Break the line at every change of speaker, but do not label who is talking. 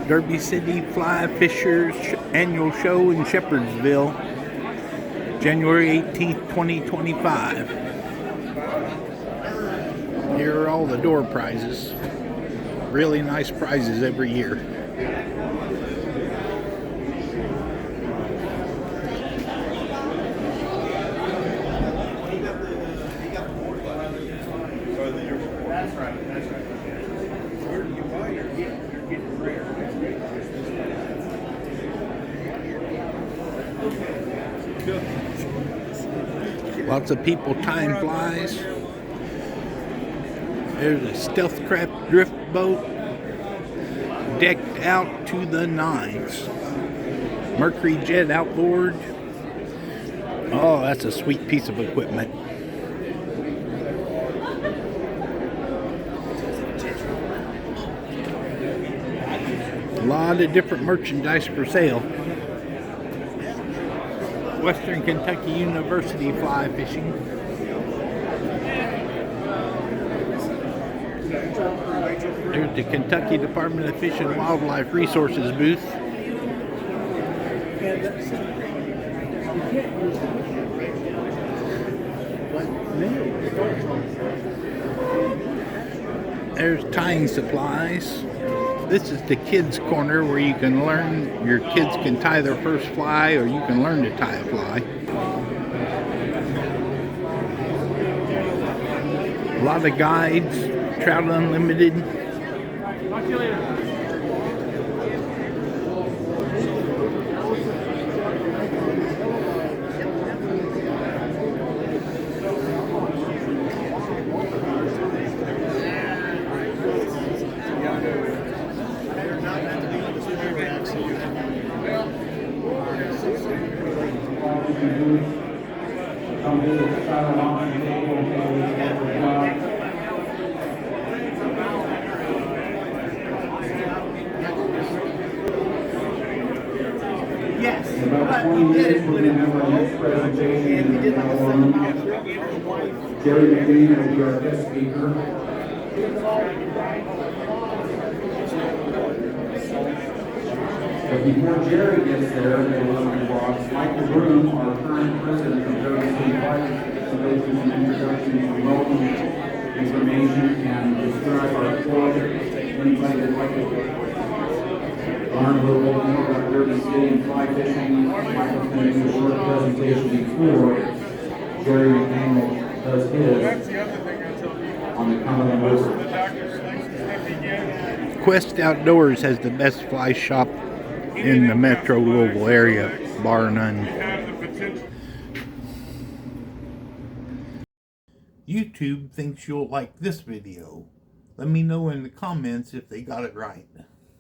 Derby City Fly Fishers Annual Show in Shepherdsville, January 18th, 2025. Here are all the door prizes. Really nice prizes every year. Lots of people tying flies. There's a stealth craft drift boat decked out to the nines. Mercury jet outboard. Oh, that's a sweet piece of equipment. A lot of different merchandise for sale. Western Kentucky University fly fishing. There's the Kentucky Department of Fish and Wildlife Resources booth. There's tying supplies. This is the kids' corner where you can learn, your kids can tie their first fly, or you can learn to tie a fly. A lot of guides, Trout Unlimited.
Talk to you later.
Yes.
In about 20 minutes, we're going to have our next presentation in the room. Jerry McLean will be our guest speaker. But before Jerry gets there, Michael Broom, our current president of Derby City Flight, will go through some introductions, some welcome information, and describe our club. Anybody would like to learn a little bit more about Derby City and fly fishing, Michael's going to do a short presentation before Jerry McDaniel does his on the Cumberland River.
Quest Outdoors has the best fly shop in the metro Louisville area, bar none. YouTube thinks you'll like this video. Let me know in the comments if they got it right.